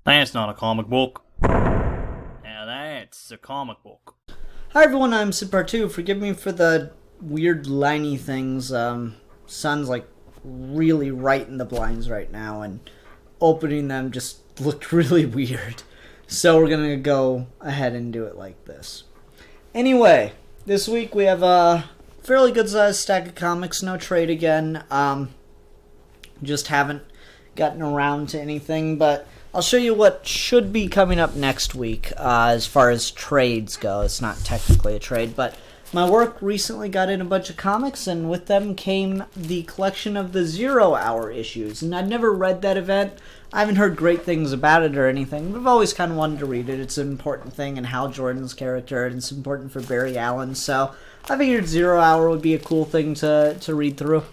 That's not a comic book. Now that's a comic book. Hi everyone, I'm Sid2. Forgive me for the weird liney things. Sun's like really right in the blinds right now, and opening them just looked really weird. So we're gonna go ahead and do it like this. Anyway, this week we have a fairly good sized stack of comics. No trade again. Just haven't gotten around to anything, but I'll show you what should be coming up next week as far as trades go. It's not technically a trade, but my work recently got in a bunch of comics, and with them came the collection of the 0 Hour issues. And I'd never read that event. I haven't heard great things about it or anything, but I've always kind of wanted to read it. It's an important thing in Hal Jordan's character, and it's important for Barry Allen, so I figured 0 Hour would be a cool thing to read through.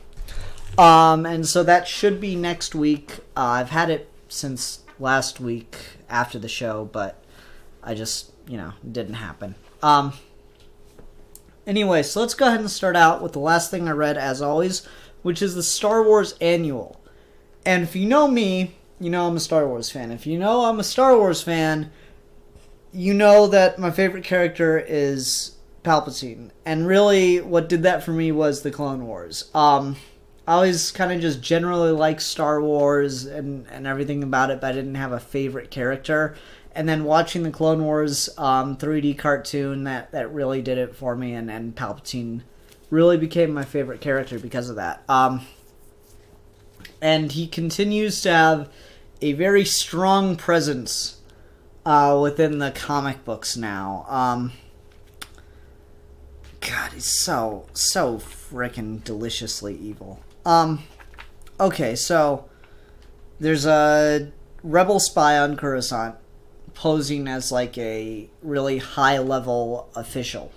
And so that should be next week. I've had it since last week after the show, but I just, didn't happen. Anyway, so let's go ahead and start out with the last thing I read, as always, which is the Star Wars Annual. And if you know me, you know I'm a Star Wars fan. If you know I'm a Star Wars fan, you know that my favorite character is Palpatine. And really, what did that for me was the Clone Wars. I always kind of just generally liked Star Wars and everything about it, but I didn't have a favorite character. And then watching the Clone Wars 3D cartoon, that really did it for me, and Palpatine really became my favorite character because of that. And he continues to have a very strong presence within the comic books now. God, he's so freaking deliciously evil. Okay, so there's a rebel spy on Coruscant posing as like a really high-level official.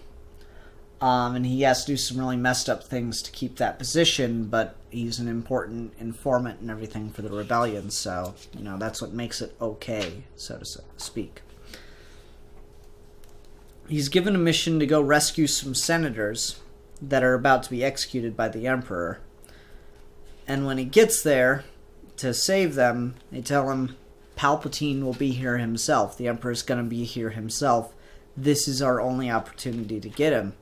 And he has to do some really messed up things to keep that position, but he's an important informant and everything for the rebellion, so, that's what makes it okay, so to speak. He's given a mission to go rescue some senators that are about to be executed by the Emperor. And when he gets there to save them, they tell him Palpatine will be here himself. The Emperor's going to be here himself. This is our only opportunity to get him.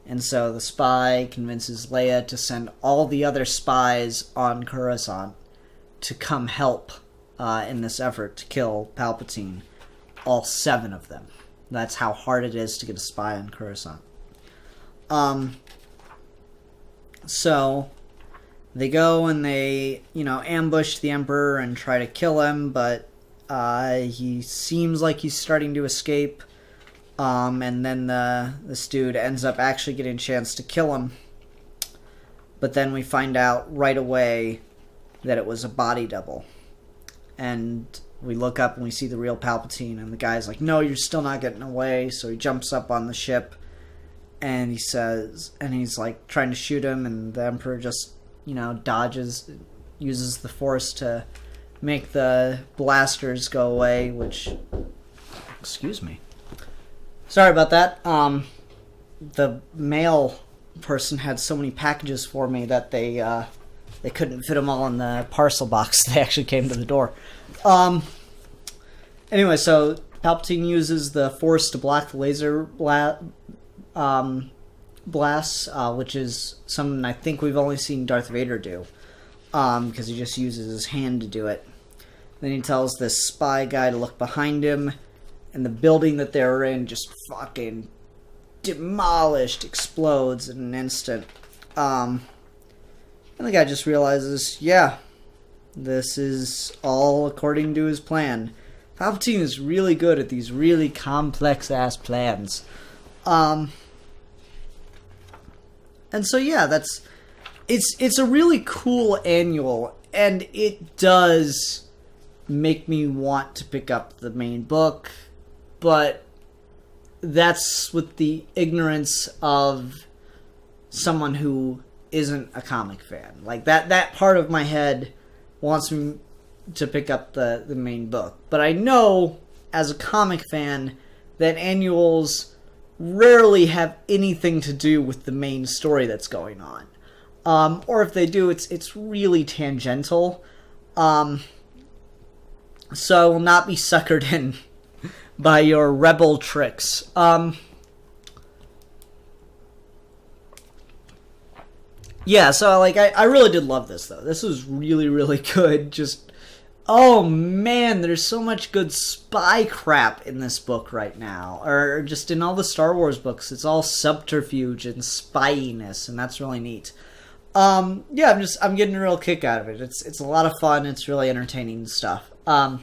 And so the spy convinces Leia to send all the other spies on Coruscant to come help in this effort to kill Palpatine. All 7 of them. That's how hard it is to get a spy on Coruscant. So they go and they, ambush the Emperor and try to kill him, but he seems like he's starting to escape. And then this dude ends up actually getting a chance to kill him. But then we find out right away that it was a body double. And we look up and we see the real Palpatine, and the guy's like, no, you're still not getting away. So he jumps up on the ship, and he's like trying to shoot him, and the Emperor just, dodges, uses the Force to make the blasters go away, which, excuse me. Sorry about that. The mail person had so many packages for me that they couldn't fit them all in the parcel box. They actually came to the door. Anyway, so Palpatine uses the Force to block the laser blasts, which is something I think we've only seen Darth Vader do, because he just uses his hand to do it. Then he tells this spy guy to look behind him, and the building that they're in just fucking demolished, explodes in an instant. And the guy just realizes, yeah, this is all according to his plan. Palpatine is really good at these really complex-ass plans. And so, yeah, it's a really cool annual, and it does make me want to pick up the main book, but that's with the ignorance of someone who isn't a comic fan. Like, that part of my head wants me to pick up the main book. But I know, as a comic fan, that annuals rarely have anything to do with the main story that's going on. Or if they do, it's really tangential. so I will not be suckered in by your rebel tricks. Yeah, so like I really did love this though. This was really, really good. Just oh man, there's so much good spy crap in this book right now. Or just in all the Star Wars books. It's all subterfuge and spyiness, and that's really neat. Yeah, I'm getting a real kick out of it. It's a lot of fun, it's really entertaining stuff. I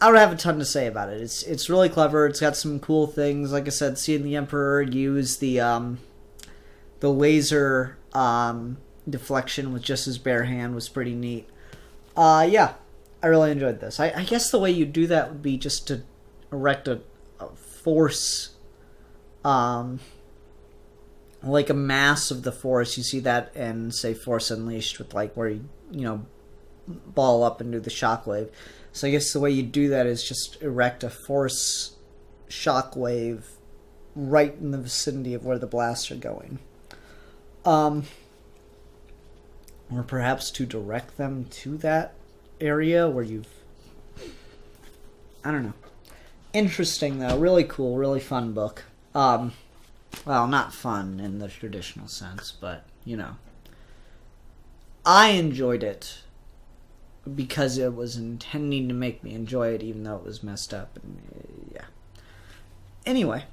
don't have a ton to say about it. It's really clever, it's got some cool things. Like I said, seeing the Emperor use the laser deflection with just his bare hand was pretty neat. Yeah, I really enjoyed this. I guess the way you do that would be just to erect a force, like a mass of the Force. You see that in, say, Force Unleashed with like where you ball up and do the shockwave. So I guess the way you do that is just erect a Force shockwave right in the vicinity of where the blasts are going. Or perhaps to direct them to that area where you've... I don't know. Interesting, though. Really cool, really fun book. Well, not fun in the traditional sense, but, I enjoyed it because it was intending to make me enjoy it, even though it was messed up. And, yeah. Anyway.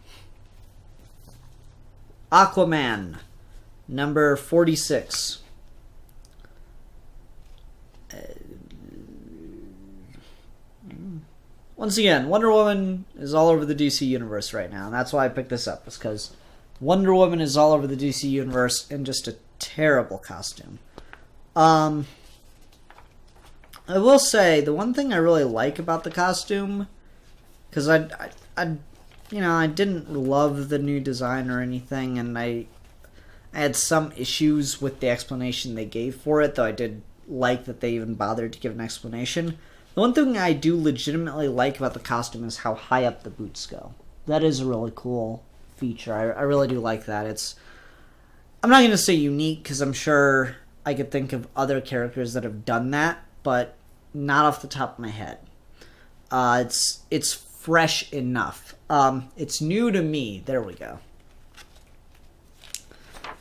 Aquaman. Number 46. Once again, Wonder Woman is all over the DC Universe right now, and that's why I picked this up, is because Wonder Woman is all over the DC Universe in just a terrible costume. I will say, the one thing I really like about the costume, because I didn't love the new design or anything, and I had some issues with the explanation they gave for it, though I did like that they even bothered to give an explanation. The one thing I do legitimately like about the costume is how high up the boots go. That is a really cool feature. I really do like that. I'm not going to say unique, because I'm sure I could think of other characters that have done that, but not off the top of my head. It's fresh enough. It's new to me. There we go.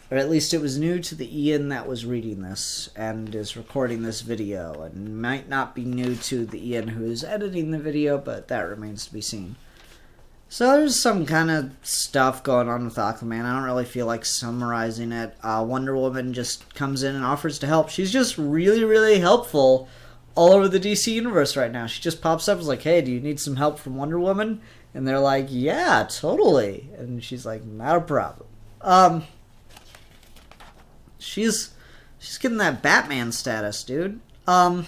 Or at least it was new to the Ian that was reading this and is recording this video, and might not be new to the Ian who is editing the video, but that remains to be seen. So there's some kind of stuff going on with Aquaman. I don't really feel like summarizing it. Wonder Woman just comes in and offers to help. She's just really, really helpful all over the DC Universe right now. She just pops up and is like, hey, do you need some help from Wonder Woman? And they're like, yeah, totally. And she's like, not a problem. She's getting that Batman status, dude. Art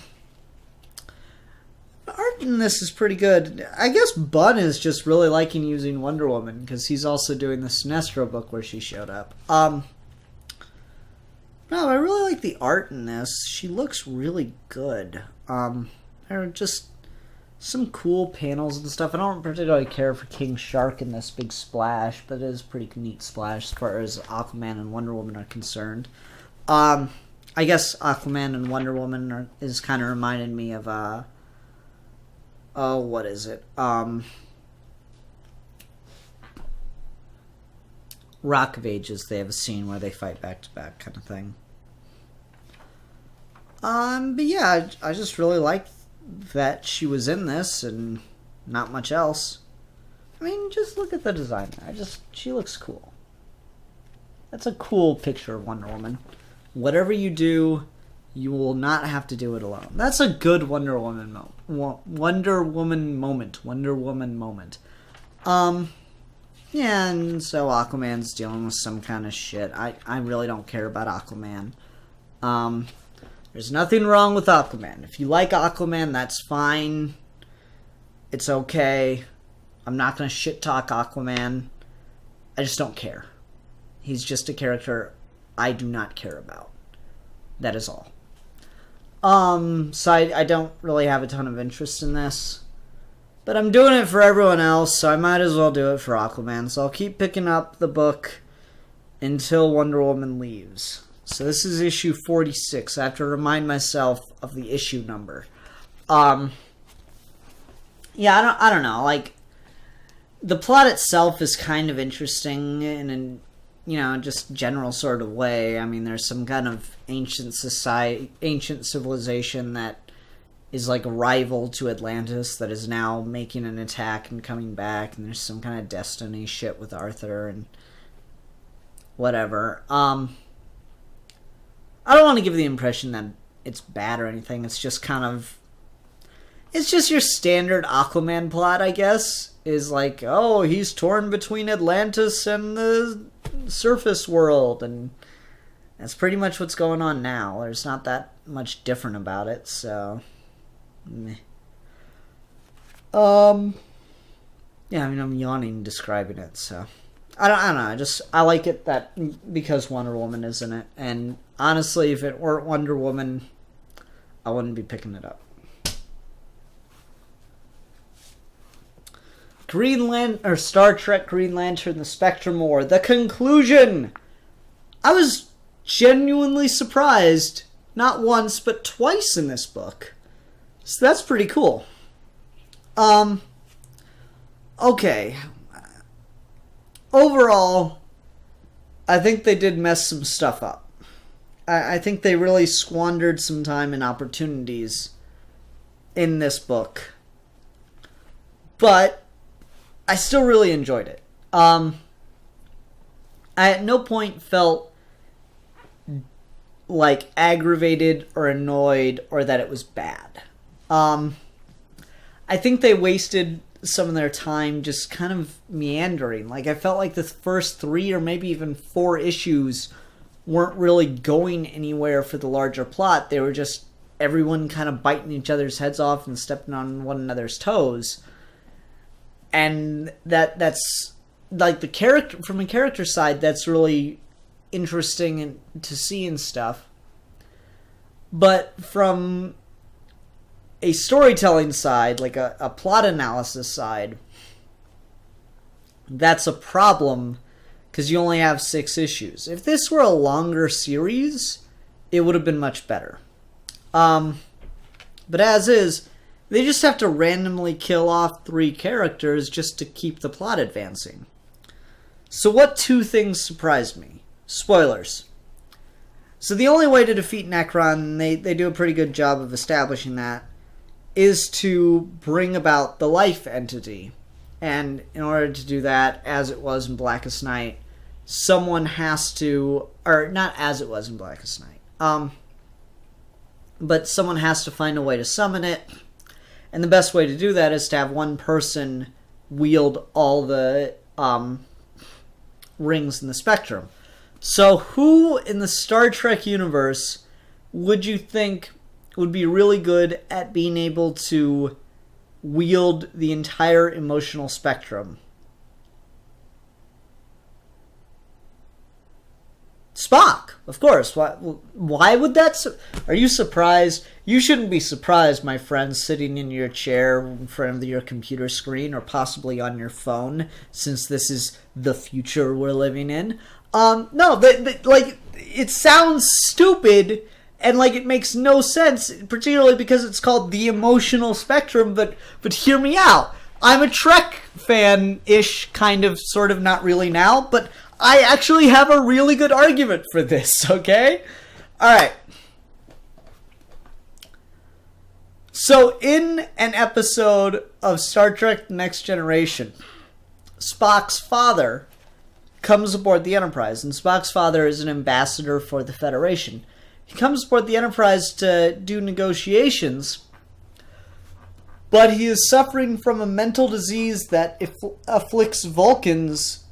in this is pretty good. I guess Bun is just really liking using Wonder Woman, because he's also doing the Sinestro book where she showed up. No, I really like the art in this. She looks really good. There are just some cool panels and stuff. I don't particularly care for King Shark in this big splash, but it is a pretty neat splash as far as Aquaman and Wonder Woman are concerned. I guess Aquaman and Wonder Woman is kind of reminding me of, what is it? Rock of Ages. They have a scene where they fight back to back kind of thing. But yeah, I just really like that she was in this and not much else. I mean, just look at the design. She looks cool. That's a cool picture of Wonder Woman. Whatever you do, you will not have to do it alone. That's a good Wonder Woman moment. Yeah, and so Aquaman's dealing with some kind of shit. I really don't care about Aquaman. There's nothing wrong with Aquaman. If you like Aquaman, that's fine. It's okay. I'm not going to shit talk Aquaman. I just don't care. He's just a character I do not care about. That is all. So I don't really have a ton of interest in this. But I'm doing it for everyone else, so I might as well do it for Aquaman. So I'll keep picking up the book until Wonder Woman leaves. So this is issue 46. I have to remind myself of the issue number. Yeah, I don't know. Like, the plot itself is kind of interesting in an, just general sort of way. I mean, there's some kind of ancient civilization that is like a rival to Atlantis that is now making an attack and coming back, and there's some kind of destiny shit with Arthur and whatever. I don't want to give the impression that it's bad or anything. It's just it's just your standard Aquaman plot, I guess. Is like, oh, he's torn between Atlantis and the surface world, and that's pretty much what's going on now. There's not that much different about it, so meh. Yeah, I mean, I'm yawning describing it, so I don't know. I like it that because Wonder Woman is in it, and honestly, if it weren't Wonder Woman, I wouldn't be picking it up. Star Trek Green Lantern, The Spectrum War, the conclusion. I was genuinely surprised, not once, but twice in this book. So that's pretty cool. Okay. Overall, I think they did mess some stuff up. I think they really squandered some time and opportunities in this book. But I still really enjoyed it. I at no point felt like aggravated or annoyed or that it was bad. I think they wasted some of their time just kind of meandering. Like, I felt like the first 3 or maybe even 4 issues weren't really going anywhere for the larger plot. They were just everyone kind of biting each other's heads off and stepping on one another's toes. And that's like the character, from a character side, that's really interesting to see and stuff. But from a storytelling side, like a plot analysis side, that's a problem because you only have 6 issues. If this were a longer series, it would have been much better. But as is, they just have to randomly kill off 3 characters just to keep the plot advancing. So what 2 things surprised me? Spoilers. So the only way to defeat Necron, they do a pretty good job of establishing that, is to bring about the life entity. And in order to do that, as it was in Blackest Night, someone has to, or not as it was in Blackest Night, but someone has to find a way to summon it. And the best way to do that is to have one person wield all the rings in the spectrum. So who in the Star Trek universe would you think would be really good at being able to wield the entire emotional spectrum? Spock, of course. Why would that... Are you surprised? You shouldn't be surprised, my friend, sitting in your chair in front of your computer screen or possibly on your phone, since this is the future we're living in. No, like, it sounds stupid and like it makes no sense, particularly because it's called the emotional spectrum, but hear me out. I'm a Trek fan-ish, kind of, sort of, not really now, but I actually have a really good argument for this, okay? Alright. So, in an episode of Star Trek Next Generation, Spock's father comes aboard the Enterprise, and Spock's father is an ambassador for the Federation. He comes aboard the Enterprise to do negotiations, but he is suffering from a mental disease that afflicts Vulcans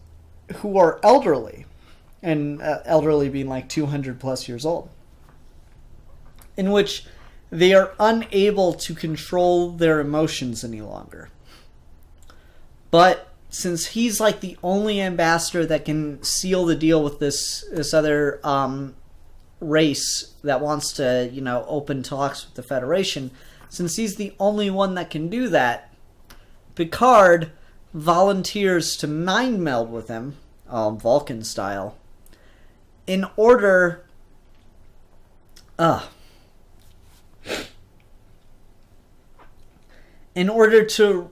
who are elderly, and elderly being like 200 plus years old, in which they are unable to control their emotions any longer. But since he's like the only ambassador that can seal the deal with this other race that wants to, open talks with the Federation, since he's the only one that can do that, Picard volunteers to mind meld with him, Vulcan style, in order to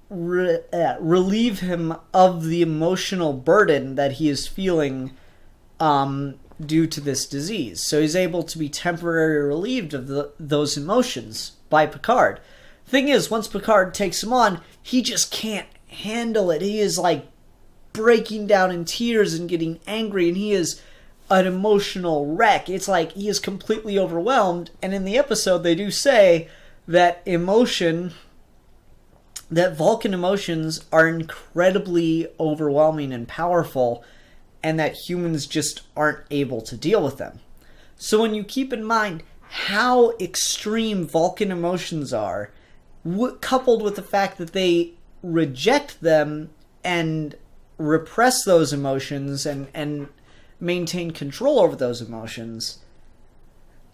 relieve him of the emotional burden that he is feeling due to this disease. So he's able to be temporarily relieved of those emotions by Picard. Thing is, once Picard takes him on, he just can't handle it. He is like breaking down in tears and getting angry, and he is an emotional wreck. It's like he is completely overwhelmed. And in the episode, they do say that Vulcan emotions are incredibly overwhelming and powerful, and that humans just aren't able to deal with them. So when you keep in mind how extreme Vulcan emotions are, coupled with the fact that they reject them and repress those emotions and maintain control over those emotions,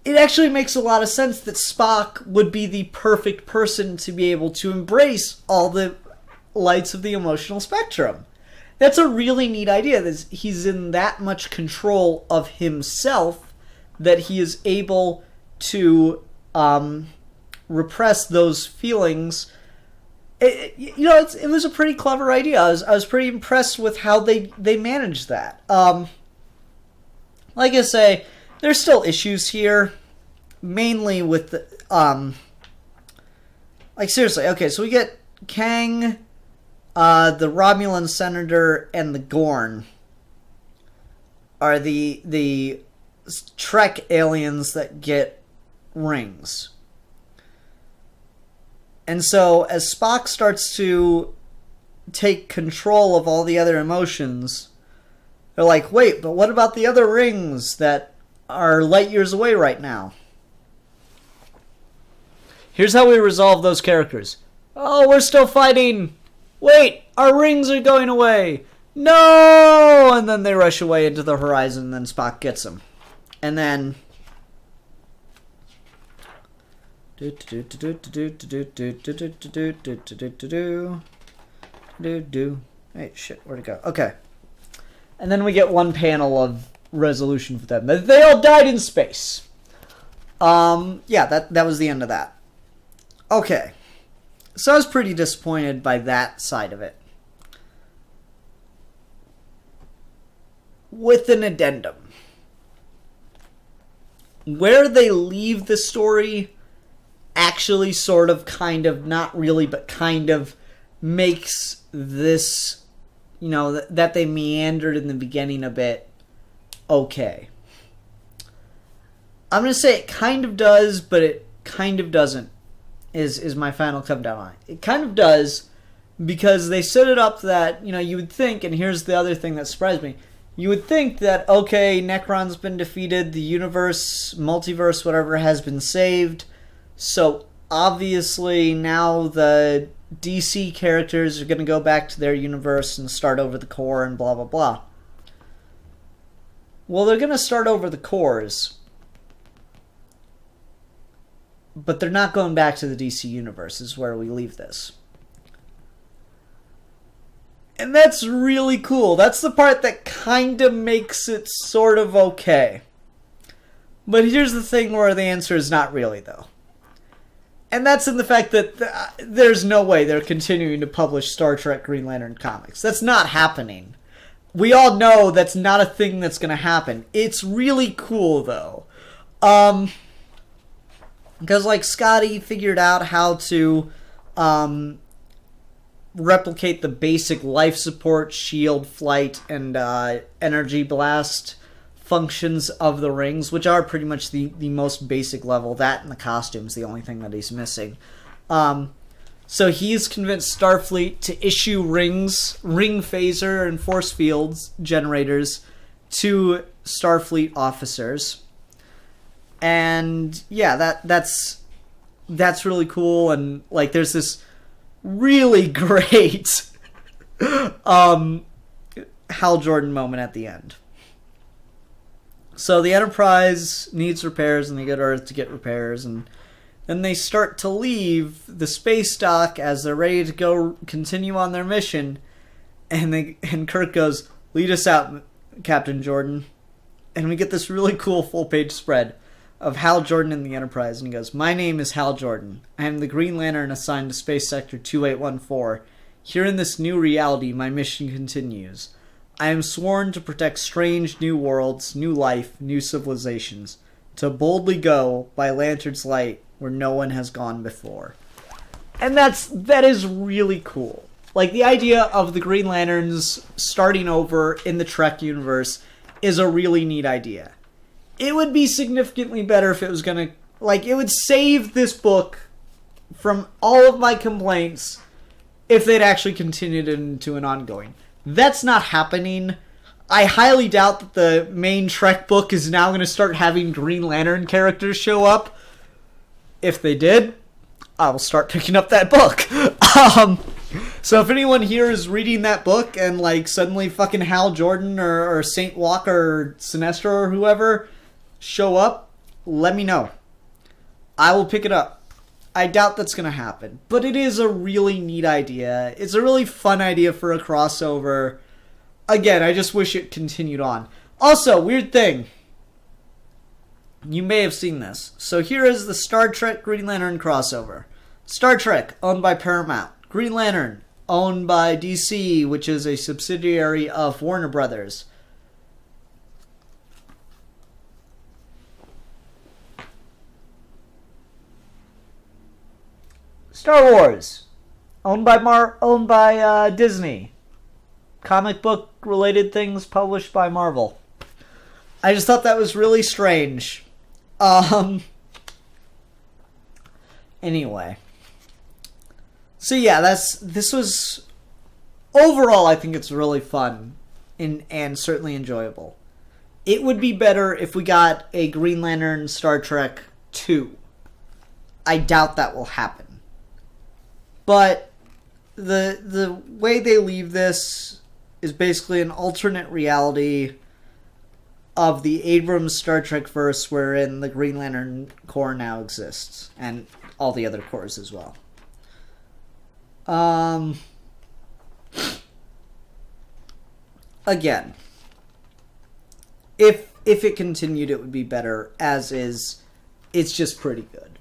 it actually makes a lot of sense that Spock would be the perfect person to be able to embrace all the lights of the emotional spectrum. That's a really neat idea. That he's in that much control of himself that he is able to repress those feelings. It was a pretty clever idea. I was pretty impressed with how they managed that. Like I say, there's still issues here, mainly with the, like seriously, okay, so we get Kang, the Romulan senator, and the Gorn are the Trek aliens that get rings. And so as Spock starts to take control of all the other emotions, they're like, wait, but what about the other rings that are light years away right now? Here's how we resolve those characters. Oh, we're still fighting. Wait, our rings are going away. No! And then they rush away into the horizon, and then Spock gets them. And then... Hey, shit, where'd it go? Okay. And then we get one panel of resolution for them. They all died in space. Yeah, that was the end of that. Okay. So I was pretty disappointed by that side of it. With an addendum. Where they leave the story actually sort of, kind of, not really, but kind of makes this, that they meandered in the beginning a bit okay. I'm going to say it kind of does, but it kind of doesn't, is my final come down on it. It kind of does, because they set it up that, you would think, and here's the other thing that surprised me, you would think that, okay, Necron's been defeated, the universe, multiverse, whatever, has been saved, so obviously now the DC characters are going to go back to their universe and start over the core and blah, blah, blah. Well, they're going to start over the cores, but they're not going back to the DC universe, is where we leave this. And that's really cool. That's the part that kind of makes it sort of okay. But here's the thing where the answer is not really, though. And that's in the fact that there's no way they're continuing to publish Star Trek Green Lantern comics. That's not happening. We all know that's not a thing that's going to happen. It's really cool, though. Because, like, Scotty figured out how to replicate the basic life support, shield, flight, and energy blast functions of the rings, which are pretty much the most basic level. That and the costume's the only thing that he's missing. So he's convinced Starfleet to issue ring phaser and force fields generators to Starfleet officers. And yeah, that's really cool. And like, there's this really great Hal Jordan moment at the end. So the Enterprise needs repairs, and they go to Earth to get repairs, and then they start to leave the space dock as they're ready to go continue on their mission, and Kirk goes, "Lead us out, Captain Jordan." And we get this really cool full-page spread of Hal Jordan in the Enterprise, and he goes, "My name is Hal Jordan. I am the Green Lantern assigned to Space Sector 2814. Here in this new reality, my mission continues. I am sworn to protect strange new worlds, new life, new civilizations. To boldly go by lantern's light where no one has gone before. And that is really cool. Like, the idea of the Green Lanterns starting over in the Trek universe is a really neat idea. It would be significantly better if it was gonna... Like, it would save this book from all of my complaints if they'd actually continued into an ongoing. That's not happening. I highly doubt that the main Trek book is now going to start having Green Lantern characters show up. If they did, I will start picking up that book. So if anyone here is reading that book and like suddenly fucking Hal Jordan or Saint Walker or Sinestro or whoever show up, let me know. I will pick it up. I doubt that's going to happen, but it is a really neat idea. It's a really fun idea for a crossover. Again, I just wish it continued on. Also, weird thing. You may have seen this. So here is the Star Trek Green Lantern crossover. Star Trek, owned by Paramount. Green Lantern, owned by DC, which is a subsidiary of Warner Brothers. Star Wars, owned by Disney. Comic book related things published by Marvel. I just thought that was really strange. Anyway. So yeah, this was overall I think it's really fun and certainly enjoyable. It would be better if we got a Green Lantern Star Trek 2. I doubt that will happen. But the way they leave this is basically an alternate reality of the Abrams Star Trek verse wherein the Green Lantern Corps now exists. And all the other corps as well. Again, if it continued, it would be better. As is, it's just pretty good.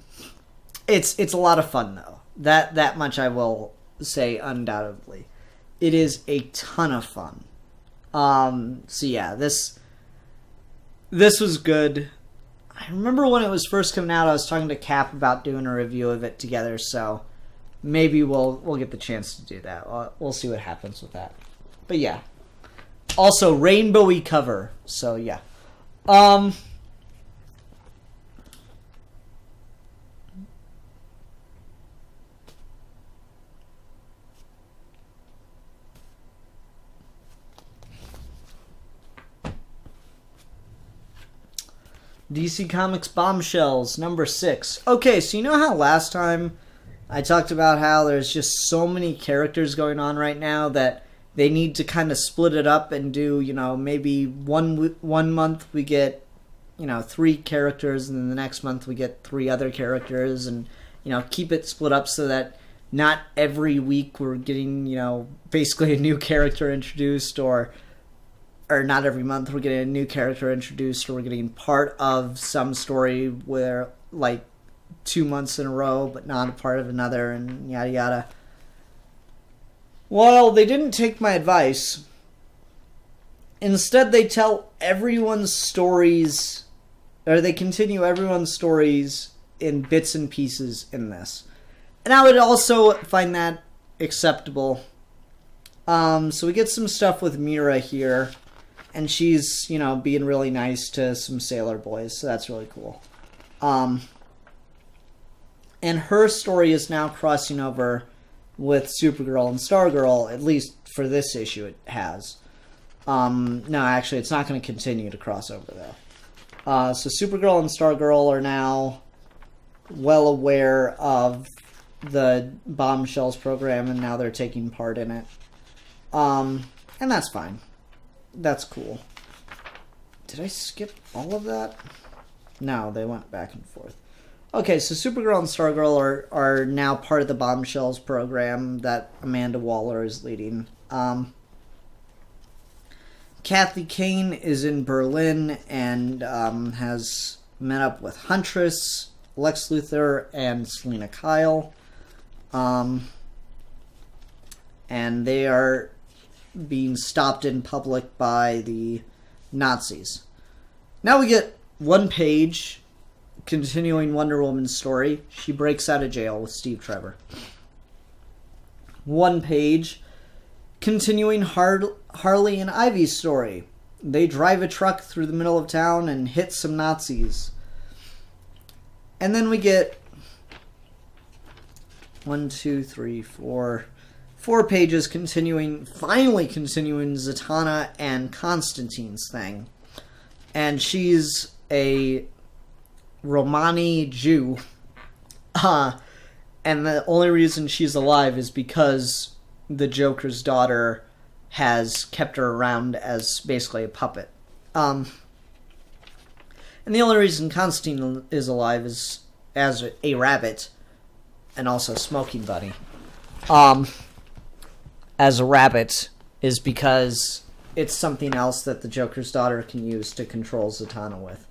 It's a lot of fun though. That much I will say undoubtedly. It is a ton of fun. So yeah, this was good. I remember when it was first coming out, I was talking to Cap about doing a review of it together, so maybe we'll get the chance to do that. We'll see what happens with that. But yeah. Also, rainbowy cover, so yeah. DC Comics Bombshells, number 6. Okay, so you know how last time I talked about how there's just so many characters going on right now that they need to kind of split it up and do, maybe one month we get, 3 characters, and then the next month we get 3 other characters, and, keep it split up so that not every week we're getting, basically a new character introduced, or not every month we're getting a new character introduced, or we're getting part of some story where, 2 months in a row, but not a part of another, and yada yada. Well, they didn't take my advice. Instead, they tell everyone's stories, or they continue everyone's stories in bits and pieces in this. And I would also find that acceptable. So we get some stuff with Mira here, and she's, being really nice to some sailor boys, so that's really cool. And her story is now crossing over with Supergirl and Stargirl, at least for this issue it has. No, actually, it's not going to continue to cross over, though. So Supergirl and Stargirl are now well aware of the Bombshells program, and now they're taking part in it. And that's fine. That's cool. Did I skip all of that? No, they went back and forth. Okay, so Supergirl and Stargirl are now part of the Bombshells program that Amanda Waller is leading. Kathy Kane is in Berlin and has met up with Huntress, Lex Luthor, and Selena Kyle. and they are being stopped in public by the Nazis. Now we get one page continuing Wonder Woman's story. She breaks out of jail with Steve Trevor. One page continuing Harley and Ivy's story. They drive a truck through the middle of town and hit some Nazis. And then we get 4 pages finally continuing Zatanna and Constantine's thing. And she's a Romani Jew. And the only reason she's alive is because the Joker's daughter has kept her around as basically a puppet. And the only reason Constantine is alive is as a rabbit and also Smoking Bunny. As a rabbit is because it's something else that the Joker's daughter can use to control Zatanna with.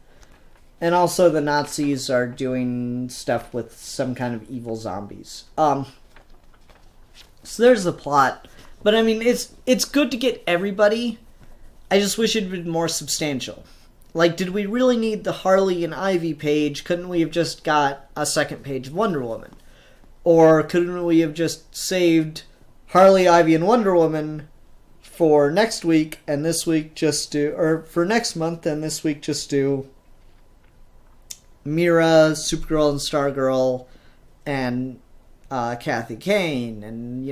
And also the Nazis are doing stuff with some kind of evil zombies. So there's the plot. But I mean, it's good to get everybody. I just wish it'd been more substantial. Like, did we really need the Harley and Ivy page? Couldn't we have just got a second page of Wonder Woman? Or couldn't we have just saved Harley, Ivy, and Wonder Woman for next week, and this week just do... Or for next month, and this week just do Mira, Supergirl, and Stargirl, and Kathy Kane, and,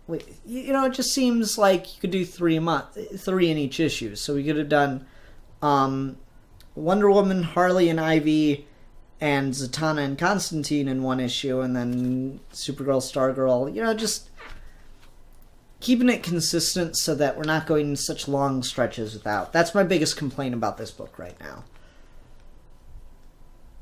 it just seems like you could do 3 in each issue. So we could have done Wonder Woman, Harley, and Ivy, and Zatanna and Constantine in one issue, and then Supergirl, Stargirl. Just keeping it consistent so that we're not going such long stretches without. That's my biggest complaint about this book right now.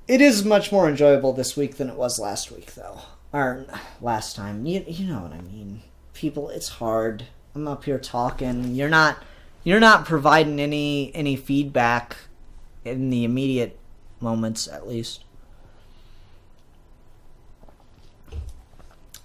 It is much more enjoyable this week than it was last week, though. Or last time. You know what I mean. People, it's hard. I'm up here talking. You're not providing any feedback in the immediate moments, at least.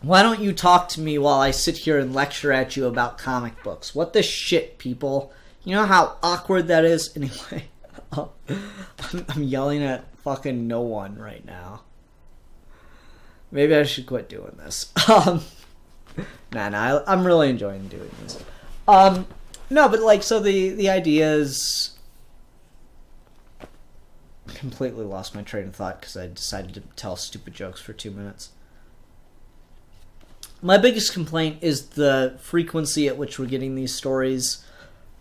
Why don't you talk to me while I sit here and lecture at you about comic books? What the shit, people? You know how awkward that is? Anyway, I'm yelling at fucking no one right now. Maybe I should quit doing this. Nah, I'm really enjoying doing this. No, but so the idea is... Completely lost my train of thought because I decided to tell stupid jokes for 2 minutes. My biggest complaint is the frequency at which we're getting these stories.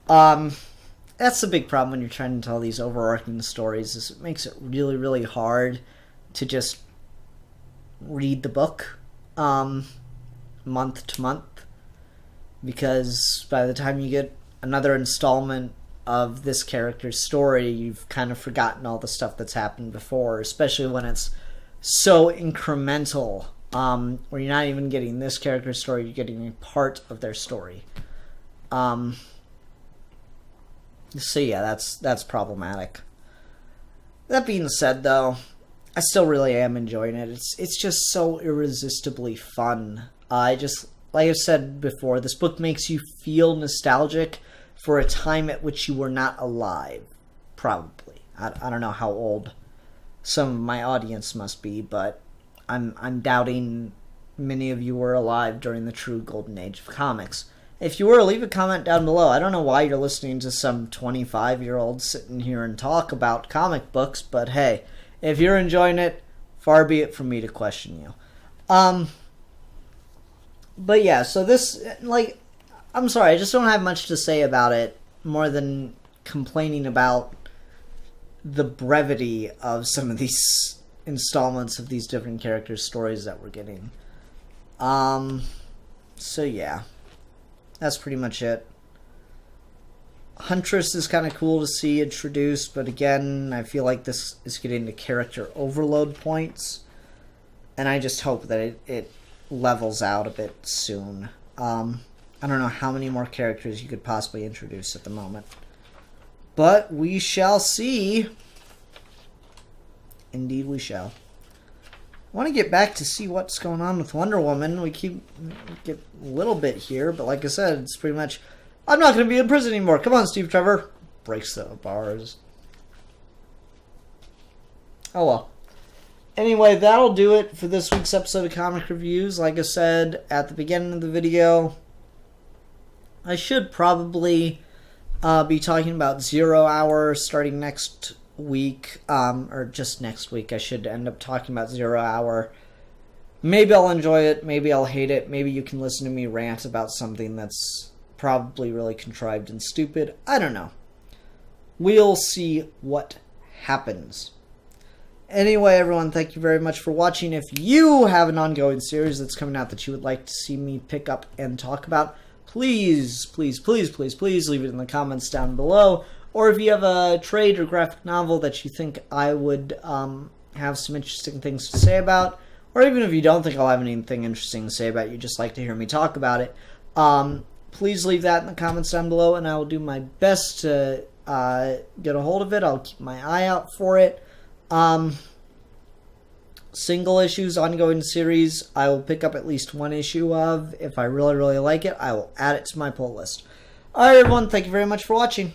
That's the big problem when you're trying to tell these overarching stories, is it makes it really, really hard to just read the book month to month. Because by the time you get another installment of this character's story, you've kind of forgotten all the stuff that's happened before, especially when it's so incremental, where you're not even getting this character's story, you're getting a part of their story. So yeah, that's problematic. That being said, though, I still really am enjoying it. It's just so irresistibly fun. Like I've said before, this book makes you feel nostalgic for a time at which you were not alive. Probably. I don't know how old some of my audience must be, but I'm doubting many of you were alive during the true golden age of comics. If you were, leave a comment down below. I don't know why you're listening to some 25-year-old sitting here and talk about comic books, but hey, if you're enjoying it, far be it from me to question you. But yeah, so this, I'm sorry, I just don't have much to say about it, more than complaining about the brevity of some of these installments of these different characters' stories that we're getting. So yeah, that's pretty much it. Huntress is kind of cool to see introduced, but again, I feel like this is getting to character overload points, and I just hope that it levels out a bit soon. I don't know how many more characters you could possibly introduce at the moment, but we shall see. Indeed we shall. I want to get back to see what's going on with Wonder Woman. We keep get a little bit here, but like I said, it's pretty much, I'm not going to be in prison anymore. Come on, Steve Trevor. Breaks the bars. Oh well. Anyway, that'll do it for this week's episode of Comic Reviews. Like I said at the beginning of the video, I should probably be talking about 0 Hour starting next week, or just next week. I should end up talking about 0 Hour. Maybe I'll enjoy it, maybe I'll hate it, maybe you can listen to me rant about something that's probably really contrived and stupid. I don't know. We'll see what happens. Anyway, everyone, thank you very much for watching. If you have an ongoing series that's coming out that you would like to see me pick up and talk about, please, please, please, please, please leave it in the comments down below. Or if you have a trade or graphic novel that you think I would have some interesting things to say about, or even if you don't think I'll have anything interesting to say about it, you just like to hear me talk about it, please leave that in the comments down below, and I will do my best to get a hold of it. I'll keep my eye out for it. Single issues, ongoing series, I will pick up at least one issue of. If I really, really like it, I will add it to my pull list. Alright, everyone, thank you very much for watching.